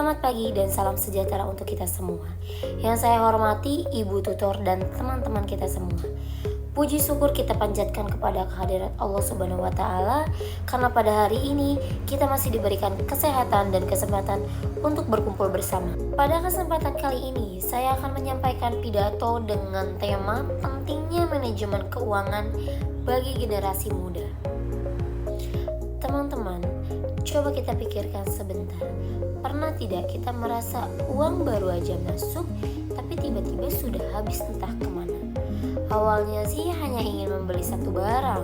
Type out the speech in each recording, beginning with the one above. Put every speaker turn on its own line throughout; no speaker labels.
Selamat pagi dan salam sejahtera untuk kita semua. Yang saya hormati Ibu Tutor dan teman-teman kita semua. Puji syukur kita panjatkan kepada kehadirat Allah Subhanahu wa Ta'ala, karena pada hari ini kita masih diberikan kesehatan dan kesempatan untuk berkumpul bersama. Pada kesempatan kali ini saya akan menyampaikan pidato dengan tema pentingnya manajemen keuangan bagi generasi muda. Teman-teman, coba kita pikirkan sebentar. Pernah tidak kita merasa uang baru aja masuk, tapi tiba-tiba sudah habis entah kemana? Awalnya sih hanya ingin membeli satu barang,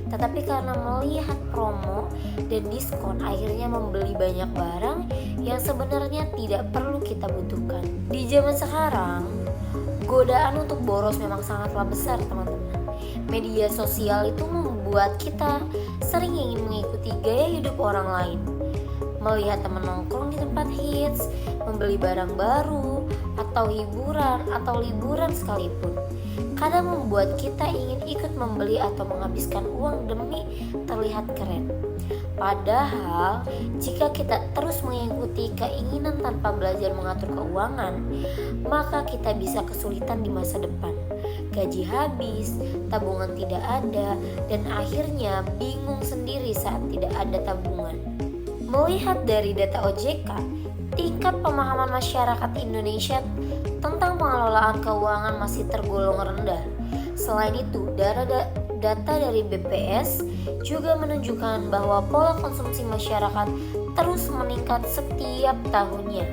tetapi karena melihat promo dan diskon akhirnya membeli banyak barang yang sebenarnya tidak perlu kita butuhkan. Di zaman sekarang, godaan untuk boros memang sangatlah besar, teman-teman. Media sosial itu membuat kita sering ingin mengikuti gaya hidup orang lain, melihat teman nongkrong di tempat hits, membeli barang baru, atau hiburan atau liburan sekalipun. Kadang membuat kita ingin ikut membeli atau menghabiskan uang demi terlihat keren. Padahal jika kita terus mengikuti keinginan tanpa belajar mengatur keuangan, maka kita bisa kesulitan di masa depan. Gaji habis, tabungan tidak ada, dan akhirnya bingung sendiri saat tidak ada tabungan. Melihat dari data OJK, tingkat pemahaman masyarakat Indonesia tentang pengelolaan keuangan masih tergolong rendah. Selain itu, data dari BPS juga menunjukkan bahwa pola konsumsi masyarakat terus meningkat setiap tahunnya.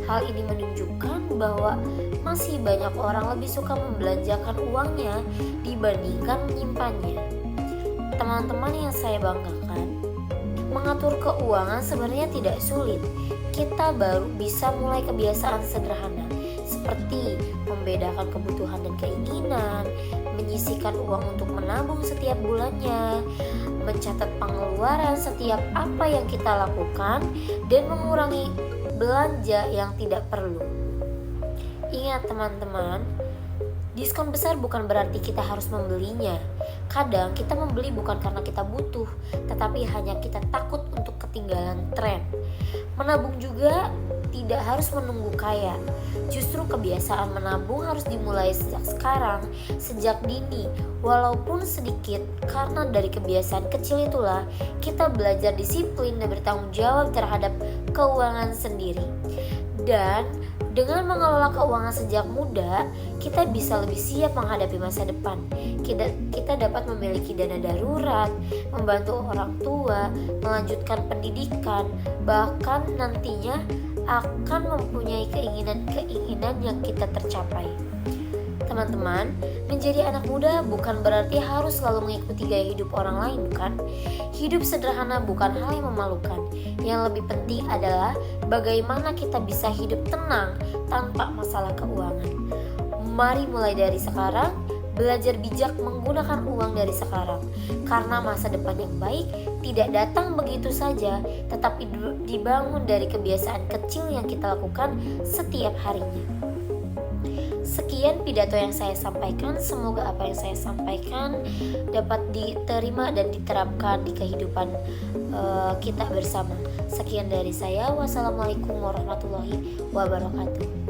Hal ini menunjukkan bahwa masih banyak orang lebih suka membelanjakan uangnya dibandingkan menyimpannya. Teman-teman yang saya banggakan, mengatur keuangan sebenarnya tidak sulit. Kita baru bisa mulai kebiasaan sederhana, seperti membedakan kebutuhan dan keinginan, menyisihkan uang untuk menabung setiap bulannya, mencatat pengeluaran setiap apa yang kita lakukan, dan mengurangi belanja yang tidak perlu. Ingat teman-teman, diskon besar bukan berarti kita harus membelinya. Kadang kita membeli bukan karena kita butuh, tetapi hanya kita takut untuk ketinggalan tren. Menabung juga tidak harus menunggu kaya. Justru kebiasaan menabung harus dimulai sejak sekarang, sejak dini, walaupun sedikit, karena dari kebiasaan kecil itulah kita belajar disiplin dan bertanggung jawab terhadap keuangan sendiri. Dan dengan mengelola keuangan sejak muda, kita bisa lebih siap menghadapi masa depan. Kita dapat memiliki dana darurat, membantu orang tua, melanjutkan pendidikan, bahkan nantinya akan mempunyai keinginan yang kita tercapai. Teman-teman, menjadi anak muda bukan berarti harus selalu mengikuti gaya hidup orang lain, bukan? Hidup sederhana bukan hal yang memalukan. Yang lebih penting adalah bagaimana kita bisa hidup tenang tanpa masalah keuangan. Mari mulai dari sekarang, belajar bijak menggunakan uang dari sekarang. Karena masa depan yang baik tidak datang begitu saja, tetapi dibangun dari kebiasaan kecil yang kita lakukan setiap harinya. Sekian pidato yang saya sampaikan. Semoga apa yang saya sampaikan dapat diterima dan diterapkan di kehidupan kita bersama. Sekian dari saya. Wassalamualaikum warahmatullahi wabarakatuh.